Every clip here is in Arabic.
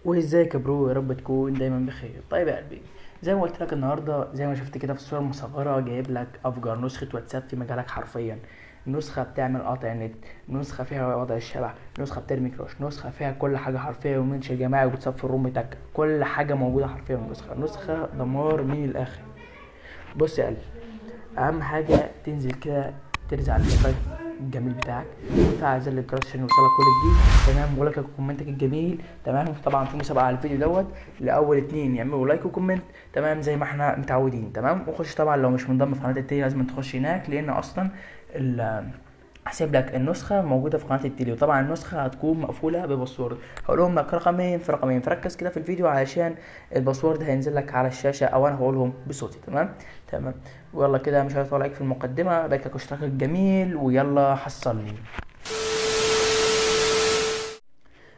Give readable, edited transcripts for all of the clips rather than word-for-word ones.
وازيك يا برو؟ يا رب تكون دايما بخير. طيب يا قلبي، زي ما قلت لك النهارده، زي ما شفت كده في الصوره المصغره، جايب لك افجر نسخه واتساب في مجالك حرفيا. نسخه بتعمل قطع نت، نسخه فيها وضع الشبح، نسخه بترمي كراش، نسخه فيها كل حاجه حرفيا، ومنشن جماعي وبتصفي الروم بتاعك، كل حاجه موجوده حرفيا. نسخه دمار من الاخر. بص يا قلبي، اهم حاجه تنزل كده، ترزع على اللايك الجميل بتاعك، وتفعل زر الجرس عشان يوصلك كل جديد. تمام، ولك كومنتك الجميل. تمام، طبعا في مسابقه على الفيديو دوت، لاول اتنين يعملوا لايك وكومنت. تمام، زي ما احنا متعودين. تمام، وخش طبعا لو مش منضم في قناه التاني لازم تخش هناك، لان اصلا ال هسيب لك النسخة موجودة في قناة التيلي، وطبعا النسخة هتكون مقفولة بباسورد. هقولهم لك رقمين في رقمين، فركز كده في الفيديو علشان الباسورد هينزل لك على الشاشة، او انا هقولهم بصوتي. تمام تمام. ويلا كده، مش هطول عليك في المقدمة، لايكك واشتراكك الجميل، ويلا حصلني.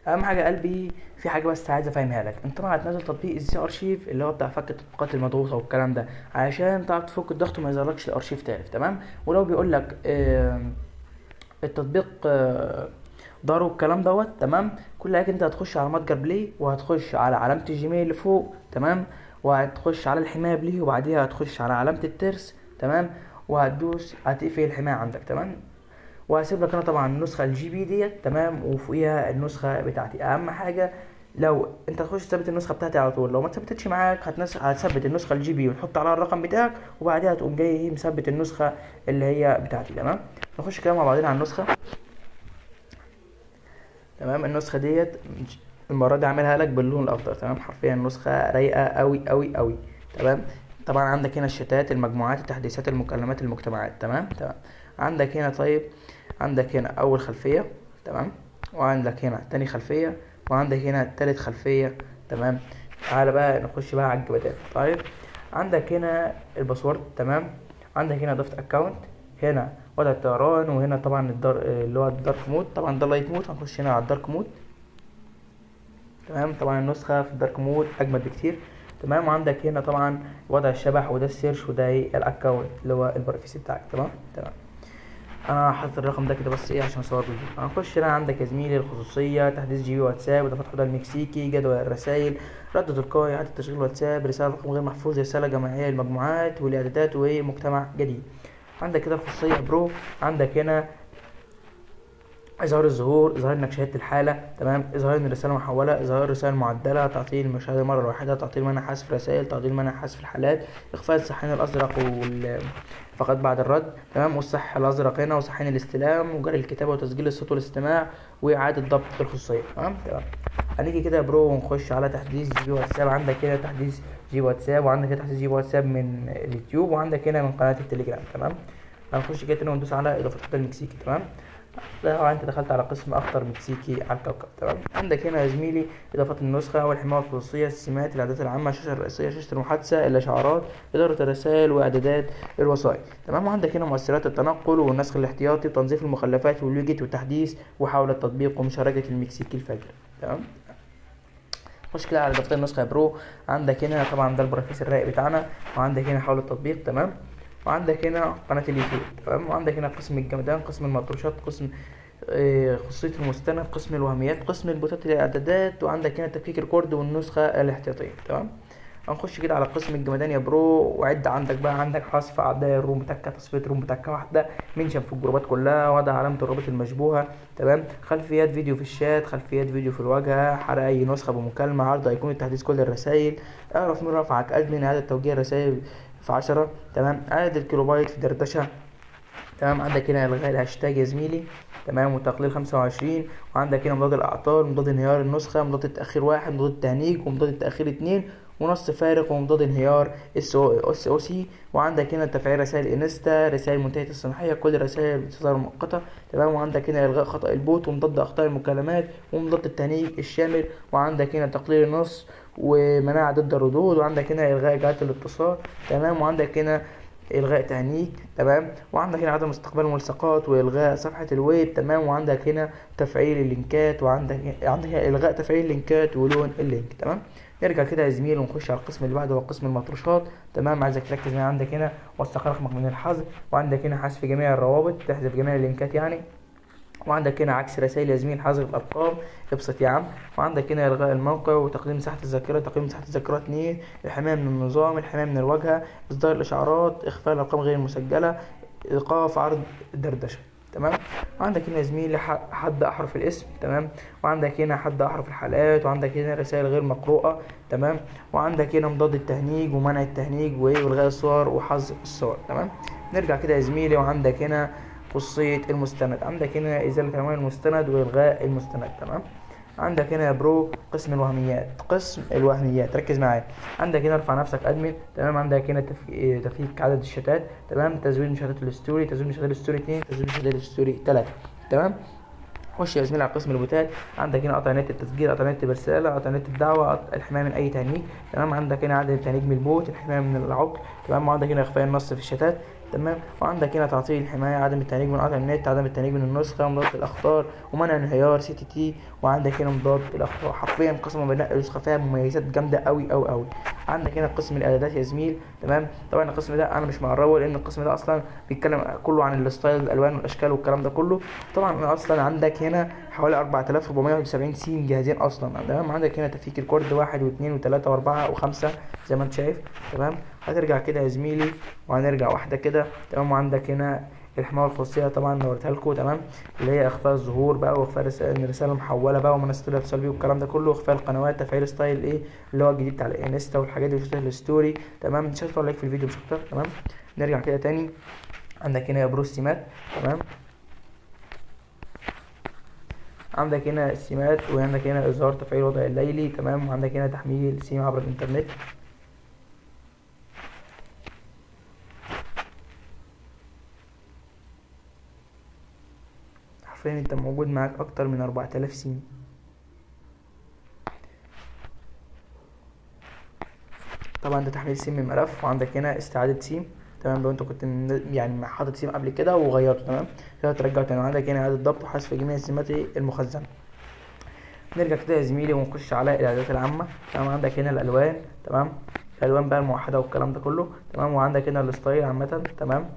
اهم حاجه قلبي، في حاجه بس عايز افهمها لك. انت طبعا هتنزل تطبيق الزي ارشيف اللي هو بتاع فك التطبيقات المضغوطه والكلام ده، علشان تعرف تفك الضغط وما يظهرلكش الارشيف تالف. تمام، ولو بيقول لك التطبيق ضرب الكلام دوت. تمام، كل حاجه انت هتخش على متجر بلاي، وهتخش على علامه الجيميل اللي فوق. تمام، وهتخش على الحمايه بلاي، وبعديها هتخش على علامه الترس. تمام، وهتدوس هتقفل الحمايه عندك. تمام، وهسيب لك انا طبعا النسخه الجي بي ديت. تمام، وفوقيها النسخه بتاعتي. اهم حاجه لو انت تخش تثبت النسخه بتاعتي على طول، لو ما ثبتتش معاك هتثبت النسخه الجي بي وتحط عليها الرقم بتاعك، وبعديها تقوم جاي مثبت النسخه اللي هي بتاعتي. تمام، نخش كده مع بعضنا على النسخه. تمام، النسخه ديت المره دي عاملها لك باللون الاخضر. تمام، حرفيا نسخه رايقه قوي قوي قوي. تمام، طبعا عندك هنا الشتات، المجموعات، التحديثات، المكالمات، المجتمعات. تمام تمام. عندك هنا طيب، عندك هنا اول خلفيه. تمام، وعندك هنا تاني خلفيه، وعندك هنا تالت خلفيه. تمام، تعالى بقى نخش بقى على الجواتات. طيب، عندك هنا الباسورد. تمام، عندك هنا اضافه اكونت، هنا وضع الطيران، وهنا طبعا اللي هو الدارك مود. طبعا ده لايت مود، هنخش هنا على الدارك مود. تمام، طبعا النسخه في الدارك مود اجمد بكتير. تمام، وعندك هنا طبعا وضع الشبح، وده السيرش، وده ايه الاكونت اللي هو البرايفسي بتاعك. تمام تمام. انا حاطط الرقم ده كده بس ايه عشان اصور فيديو. هنخش هنا، عندك يا زميلي الخصوصيه، تحديث جي بي واتساب، اضافه حدود المكسيكي، جدول الرسائل، رد تلقائي، اعاده تشغيل واتساب، رساله رقم غير محفوظ، رساله جماعيه للمجموعات والاعدادات، ومجتمع جديد. عندك كده الخصوصيه برو. عندك هنا اظهار انك شاهدت الحاله. تمام، اظهار ان الرساله محوله، اظهار رسائل معدله، تعطيل المشاهده مره واحده، تعطيل منع حذف رسائل، تعطيل منع حذف الحالات، اخفاء الصحين الازرق فقط بعد الرد. تمام، والصح الازرق هنا، وصحين الاستلام، وجري الكتابه، وتسجيل الصوت والاستماع، واعاده ضبط الخصوصيه. تمام تمام. هنيجي كده يا برو ونخش على تحديث جي بي واتساب. عندك هنا تحديث جي بي واتساب، وعندك هنا تحديث جي بي واتساب من اليوتيوب، وعندك هنا من قناه التليجرام. تمام، هنخش كده تاني وندوس على اضافه خط المكسيكي. تمام، طبعا انت دخلت على قسم اخطر مكسيكي على الكوكب. تمام، عندك هنا يا زميلي اضافه النسخه، والحمايه الخصوصيه، السمات، الاعدادات العامه، الشاشه الرئيسيه، شاشه المحادثه، الاشعارات، اداره الرسائل، واعدادات الوسائط. تمام، وعندك هنا مؤثرات التنقل، والنسخ الاحتياطي، وتنظيف المخلفات، والويجت، والتحديث، وحول التطبيق، ومشاركه المكسيكي الفجر. تمام، خش كده على اضافه النسخه يا برو. عندك هنا طبعا ده البروفيس الرايق بتاعنا، وعندك هنا حول التطبيق. تمام، وعندك هنا قناه اليوتيوب. تمام، وعندك هنا قسم الجمدان، قسم المطروشات، قسم خصوصية المستند، قسم الوهميات، قسم البوتات الاعدادات، وعندك هنا تفكيك ريكورد والنسخة الاحتياطية. تمام، هنخش كده على قسم الجمدان يا برو، وعد عندك بقى، عندك حذف اعداء الروم بتاعك، تصفية روم بتاعك واحدة، منشن في الجروبات كلها، وضع علامة الرابط المشبوهة. تمام، خلفيات فيديو في الشات، خلفيات فيديو في الواجهة، حرق اي نسخة بمكالمة، عرض ايقونة تحديث كل الرسائل، اعرف مين رفعك ادمن، اعادة توجيه الرسائل في 10. تمام، عدد الكيلوبايت في دردشة. تمام، عندك هنا الغاء الهاشتاج يا زميلي. تمام، وتقليل 25. وعندك هنا مضاد الاعطال، مضاد انهيار النسخه، مضاد التاخير 1، مضاد التهنيج، ومضاد التاخير 2، ونص فارق، ومضاد انهيار اس او سي. وعندك هنا تفعيل رسائل انستا، رسائل منتهيه الصلاحيه، كل الرسائل بتظهر مؤقته. تمام، وعندك هنا الغاء خطا البوت، ومضاد اخطاء المكالمات، ومضاد التهنيج الشامل. وعندك هنا تقليل النص، ومناعه ضد الردود. وعندك هنا الغاء جهات الاتصال. تمام، وعندك هنا الغاء تهنيج. تمام، وعندك هنا عدم استقبال الملصقات، والغاء صفحه الويب. تمام، وعندك هنا تفعيل اللينكات، عندك هنا الغاء تفعيل اللينكات ولون اللينك. تمام، نرجع كده يا زميل ونخش على القسم اللي بعده، هو قسم المطروشات. تمام، عايزك تركز معايا. عندك هنا وثق رقمك من الحظر، وعندك هنا حذف جميع الروابط، تحذف جميع اللينكات يعني. وعندك هنا عكس رسائل يا زميل، حذف الارقام، ابسط يا عم. وعندك هنا الغاء الموقع، وتقليل مساحه الذاكره، تقليل مساحه الذاكره 2، الحمايه من النظام، الحمايه من الواجهه، اصدار الاشعارات، اخفاء الارقام غير المسجله، ايقاف عرض الدردشه. تمام. وعندك هنا يا زميلي حد احرف الاسم. تمام. وعندك هنا حد احرف الحالات، وعندك هنا رسائل غير مقروءه. تمام. وعندك هنا مضاد التهنيج ومنع التهنيج والغاء الصور وحذف الصور. تمام. نرجع كده يا زميلي، وعندك هنا خصوصية المستند، عندك هنا إزالة عنوان المستند وإلغاء المستند. تمام. عندك هنا يا برو قسم الوهميات، قسم الوهميات ركز معايا. عندك هنا ارفع نفسك ادمن. تمام. عندك هنا تفكيك عدد الشتات. تمام. تزويد شهادات الستوري، تزويد شهادات الستوري 2، تزويد شهادات الستوري 3. تمام. خش يا زميلي على قسم البوتات. عندك هنا قطع نت التسجيل، قطع نت برساله، قطع نت الدعوه، الحمايه من اي تهنيج. تمام. عندك هنا عدم التهنيج من البوت، الحمايه من العقل. تمام. وعندك هنا اخفاء النص في الشتات. تمام. وعندك هنا تعطيل الحمايه، عدم التهنيج من قطع النت، عدم التهنيج من النسخه، مضاد الاخطار ومنع انهيار CTT. وعندك هنا مضاد الاخطار. حرفيا قسم بناء النسخه فيها مميزات جامده قوي قوي قوي. عندك هنا قسم الاعدادات يا زميل. تمام. طبعا القسم ده انا مش معربه، لان القسم ده اصلا بيتكلم كله عن الستايل، الالوان والاشكال والكلام ده كله. طبعا اصلا عندك هنا حوالي 4471 سين جاهزين اصلا. تمام. عندك هنا تفكيك الكورد 1 و2 و3 و4 و5 زي ما انت شايف. تمام. هترجع كده يا زميلي، وهنرجع واحده كده. تمام. وعندك هنا الحمايه الخصوصيه طبعا نورتها لكم. تمام. اللي هي اخفاء الظهور بقى، واخفاء الرساله المحوله بقى، ومنصات الاتصال بيه والكلام ده كله، واخفاء القنوات، تفعيل ستايل ايه اللي هو الجديد بتاع الانستا والحاجات دي، وشويه الستوري. تمام. مش هتطلع لايك في الفيديو مش اكتر. تمام. نرجع كده تاني. عندك هنا يا برو السمات. تمام. عندك هنا السمات، وعندك هنا اظهار تفعيل وضع الليلي. تمام. وعندك هنا تحميل سيم عبر الانترنت. حرفيا انت موجود معاك اكتر من 4000 سيم. طبعا ده تحميل سيم من ملف. وعندك هنا استعادة سيم. تمام. لو انت كنت يعني حاطط سيم قبل كده وغيرته. تمام. كده ترجعه تاني. وعندك هنا اعادة ضبط وحذف جميع السيمات المخزنة. نرجع كده يا زميلي ونخش على الاعدادات العامة. تمام. عندك هنا الالوان. تمام. الالوان بقى الموحدة والكلام ده كله. تمام. وعندك هنا الستايل عامة. تمام.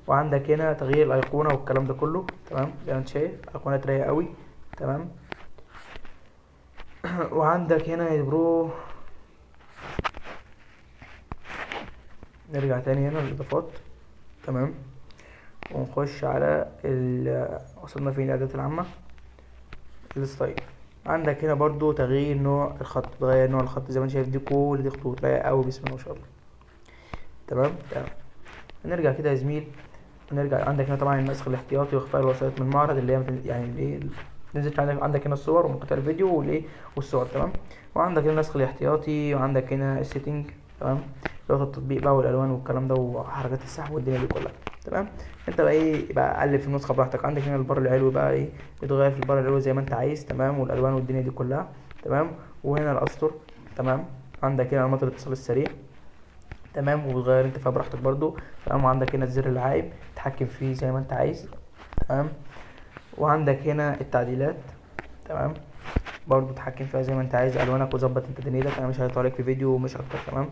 وعندك هنا تغيير الايقونة والكلام ده كله. تمام. زي ما انت شايف ايقونات رايقة قوي. تمام. وعندك هنا يا برو، نرجع تاني هنا للاضافات. تمام. ونخش على وصلنا فين؟ الاعدادات العامة، الستايل. عندك هنا برضو تغيير نوع الخط، تغير نوع الخط زي ما انت شايف. دي كل دي خطوط رايقة قوي بسم الله ما شاء الله. تمام. تمام. نرجع كده يا زميل، نرجع. عندك هنا طبعا النسخ الاحتياطي واخفاء الوسائط من المعرض، اللي هي يعني الايه نزلت. عندك هنا الصور ومقاطع الفيديو والايه والصور. تمام. وعندك هنا النسخ الاحتياطي، وعندك هنا السيتنج. تمام. لغة التطبيق بقى والالوان والكلام ده وحركات السحب والدنيا دي كلها. تمام. انت بقى ايه بقى قلب في النسخه براحتك. عندك هنا البر العلوي بقى ايه بتغير في البر العلوي زي ما انت عايز. تمام. والالوان والدنيا دي كلها. تمام. وهنا الاسطر. تمام. عندك هنا نمط الاتصال السريع. تمام. وبتغير انت فيها براحتك برضو. تمام. وعندك هنا الزر العايب تتحكم فيه زي ما انت عايز. تمام. وعندك هنا التعديلات. تمام. برضو تتحكم فيها زي ما انت عايز الوانك، وظبط انت دنيتك. انا مش هيطلع لك في فيديو مش اكتر. تمام.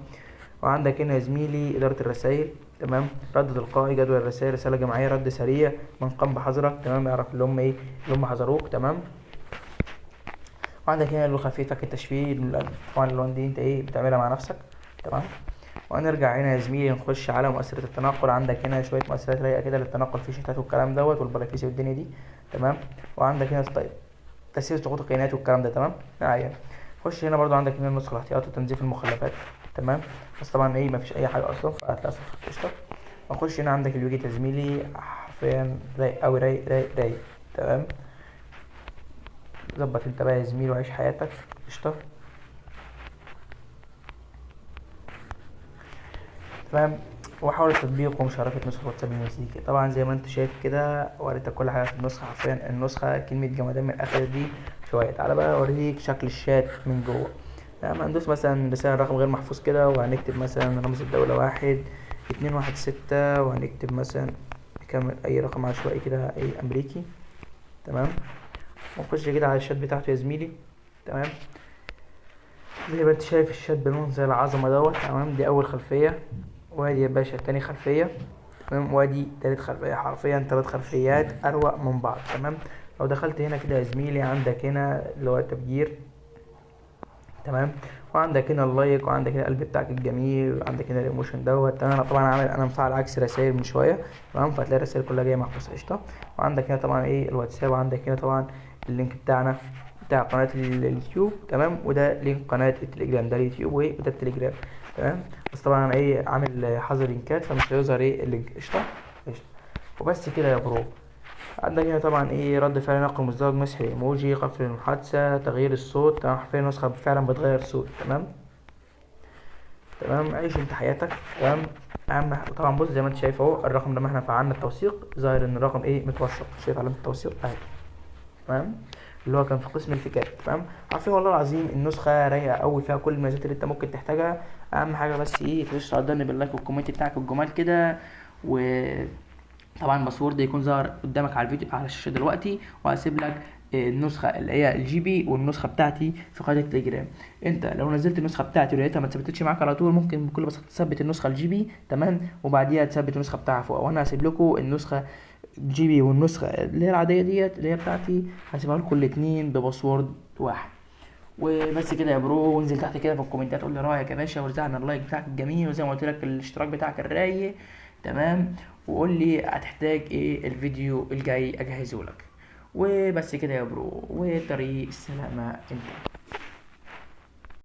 وعندك هنا يا زميلي اداره الرسائل. تمام. رد تلقائي، جدول الرسائل، رساله جماعيه، رد سريع، من قام بحظرك. تمام. يعرف اللي هم ايه اللي هم حذروك. تمام. وعندك هنا اللي خفيف فك التشفير. طبعا الالوان دي انت ايه بتعملها مع نفسك. تمام. وهنرجع هنا يا زميلي نخش على مؤثرات التنقل. عندك هنا شويه مؤثرات رايقه كده للتنقل في الشتات والكلام دوت والبلافيسي والدنيا دي. تمام. وعندك هنا تسييس ضغوط الكائنات والكلام ده. تمام. يعني خش هنا برضو عندك هنا النسخ الاحتياطي وتنظيف المخلفات. تمام. بس طبعا ايه مفيش اي حاجه اصلا، فهتلاقي صفحه قشطه. واخش هنا عندك الويجيت يا زميلي، حرفيا رايق اوي، رايق رايق رايق. تمام. ظبط انت بقى يا زميلي وعيش حياتك قشطه. تمام. وحاول التطبيق ومشاركة نسخة واتساب المسيكي. طبعا زي ما انت شايف كده وريتك كل حاجة في النسخة. حرفيا النسخة كلمة جمدان من الآخر دي شوية. تعالى بقى اوريك شكل الشات من جوه. تمام. هندوس مثلا رسالة رقم غير محفوظ كده، وهنكتب مثلا رمز الدولة 1-2-1-6، وهنكتب مثلا نكمل أي رقم عشوائي كده أي أمريكي. تمام. ونخش كده على الشات بتاعته يا زميلي. تمام. زي ما انت شايف الشات بلون زي العظمة دوت. تمام. دي أول خلفية، وادي يا باشا تاني خلفية. تمام. وادي تالت خلفية. حرفيا 3 خلفيات أروق من بعض. تمام. لو دخلت هنا كده يا زميلي، عندك هنا اللي هو التفجير، تمام، وعندك هنا اللايك، وعندك هنا القلب بتاعك الجميل، وعندك هنا الايموشن دوت، تمام. انا طبعا انا مفعل عكس رسائل من شويه، تمام، فهتلاقي الرسائل كلها جايه محفوظه قشطه. وعندك هنا طبعا ايه الواتساب، وعندك هنا طبعا اللينك بتاعنا بتاع قناه اليوتيوب، تمام، وده لينك قناه التليجرام، ده اليوتيوب وده التليجرام، تمام. بس طبعا انا ايه عامل حظر لينكات، فمش هيظهر ايه اللينك قشطه قشطه. وبس كده يا برو. عندك هنا طبعا ايه رد فعل نقل مزدوج، مسح الايموجي، قفل المحادثة، تغيير الصوت، تمام، حرفيا نسخة فعلا بتغير الصوت، تمام تمام. عيش انت حياتك، تمام. طبعا بص زي ما انت شايف اهو الرقم لما احنا فعلنا التوثيق ظاهر ان الرقم ايه متوثق، شايف علامة التوثيق اهي، تمام، اللي هو كان في قسم الفكات، تمام. عارفين والله العظيم النسخة رايقة قوي، فيها كل المميزات اللي انت ممكن تحتاجها. اهم حاجة بس ايه تخش تقدرني باللايك والكومنت بتاعك الجمال كده، و طبعا الباسورد يكون ظاهر قدامك على الفيديو على الشاشه دلوقتي، وهسيب لك النسخه اللي هي الجي بي والنسخه بتاعتي في قناه التليجرام. انت لو نزلت النسخه بتاعتي ولقيتها ما اتثبتتش معاك على طول، ممكن بكل بساطه تثبت النسخه الجي بي، تمام، وبعديها تثبت النسخه بتاعها فوق، وانا هسيب لكم النسخه الجي بي والنسخه اللي هي العاديه ديت اللي هي بتاعتي، هسيبها لكم الاثنين بباسورد واحد. وبس كده يا برو، وانزل تحت كده في الكومنتات قول لي رايك يا باشا، ورزعنا اللايك بتاعك الجميل، وزي ما قلت لك الاشتراك بتاعك الرايق، تمام، وقول لي هتحتاج ايه الفيديو الجاي اجهزه لك. وبس كده يا برو، وطريق السلامة انت.